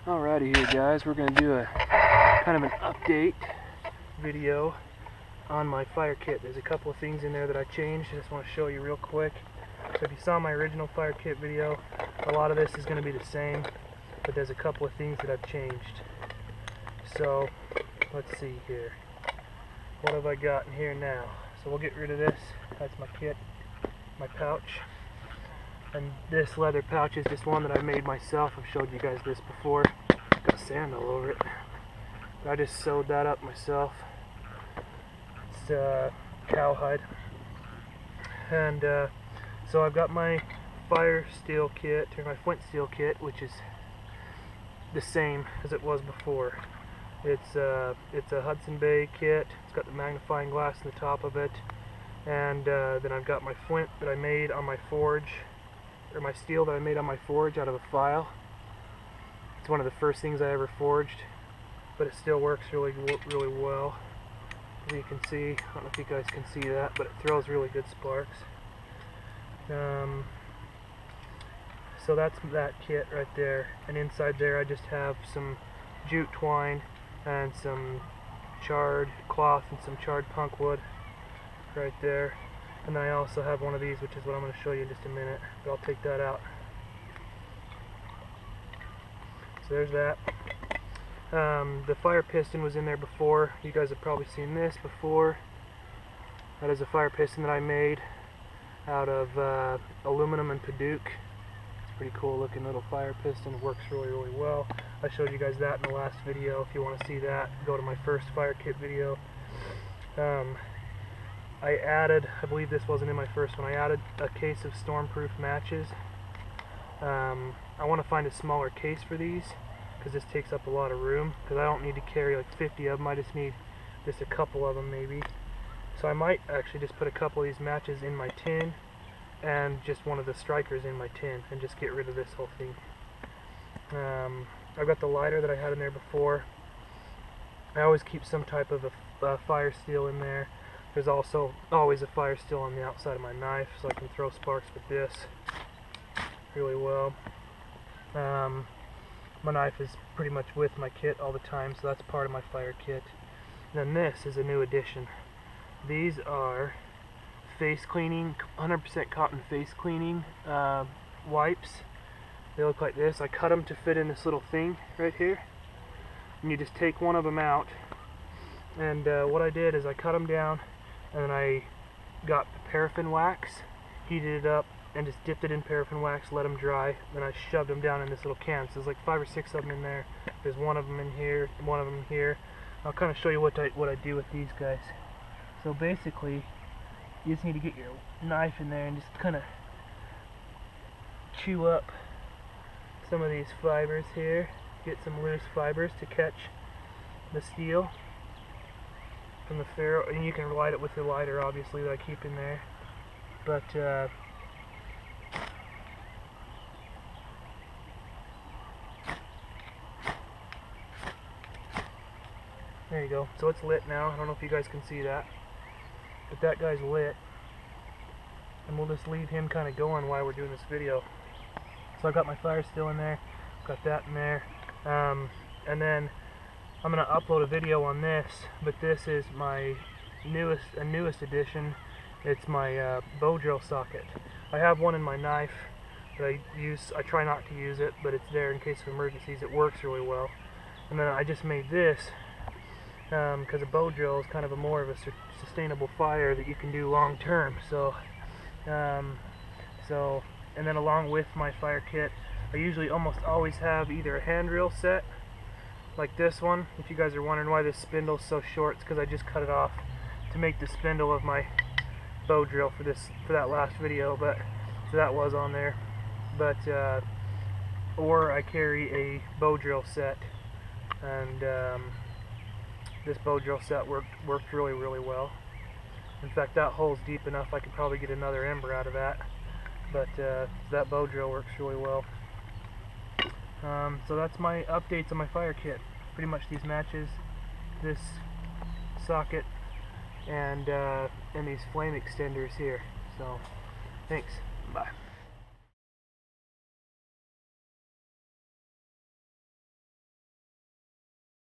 Alrighty here guys, we're going to do a kind of an update video on my fire kit. There's a couple of things in there that I changed. I just want to show you real quick. So if you saw my original fire kit video, a lot of this is going to be the same, but there's a couple of things that I've changed. So let's see here. What have I got in here now? So we'll get rid of this. That's my kit, my pouch. And this leather pouch is just one that I made myself. I've showed you guys this before. Got sand all over it. But I just sewed that up myself. It's cowhide. And so I've got my fire steel kit, or my flint steel kit, which is the same as it was before. It's a Hudson Bay kit. It's got the magnifying glass in the top of it. And then I've got my flint that I made on my forge, or my steel that I made on my forge out of a file. It's one of the first things I ever forged, but it still works really well. As you can see, I don't know if you guys can see that, but it throws really good sparks. So that's that kit right there, and inside there I just have some jute twine and some charred cloth and some charred punk wood right there. And then I also have one of these, which is what I'm going to show you in just a minute, but I'll take that out. So there's that. The fire piston was in there before. You guys have probably seen this before. That is a fire piston that I made out of aluminum and Paduke. It's a pretty cool looking little fire piston. It works really well. I showed you guys that in the last video. If you want to see that, go to my first fire kit video. I added, I believe this wasn't in my first one, I added a case of stormproof matches. I want to find a smaller case for these, because this takes up a lot of room, because I don't need to carry like 50 of them, I just need just a couple of them maybe. So I might actually just put a couple of these matches in my tin, and just one of the strikers in my tin, and just get rid of this whole thing. I've got the lighter that I had in there before. I always keep some type of a fire steel in there. There's also always a fire steel on the outside of my knife, so I can throw sparks with this really well. My knife is pretty much with my kit all the time, so that's part of my fire kit. And then this is a new addition. These are face cleaning, 100% cotton face cleaning wipes. They look like this. I cut them to fit in this little thing right here. And you just take one of them out. And what I did is I cut them down, and then I got paraffin wax, heated it up, and just dipped it in paraffin wax, let them dry. Then I shoved them down in this little can. So there's like 5 or 6 of them in there. There's one of them in here, one of them here. I'll kind of show you what I do with these guys. So basically, you just need to get your knife in there and just kind of chew up some of these fibers here. Get some loose fibers to catch the steel from the ferro, and you can light it with your lighter, obviously, that I keep in there. But there you go. So it's lit now. I don't know if you guys can see that, but that guy's lit, and we'll just leave him kind of going while we're doing this video. So I've got my fire still in there, got that in there, and then I'm going to upload a video on this, but this is my newest addition. It's my bow drill socket. I have one in my knife that I use. I try not to use it, but it's there in case of emergencies. It works really well. And then I just made this because a bow drill is kind of more of a sustainable fire that you can do long term. So, and then along with my fire kit, I usually almost always have either a hand drill set, like this one. If you guys are wondering why this spindle is so short, it's because I just cut it off to make the spindle of my bow drill for that last video, but so that was on there. But or I carry a bow drill set, and this bow drill set worked really well. In fact, that hole's deep enough I could probably get another ember out of that. But that bow drill works really well. So that's my updates on my fire kit. Pretty much these matches, this socket, and these flame extenders here. So, thanks. Bye.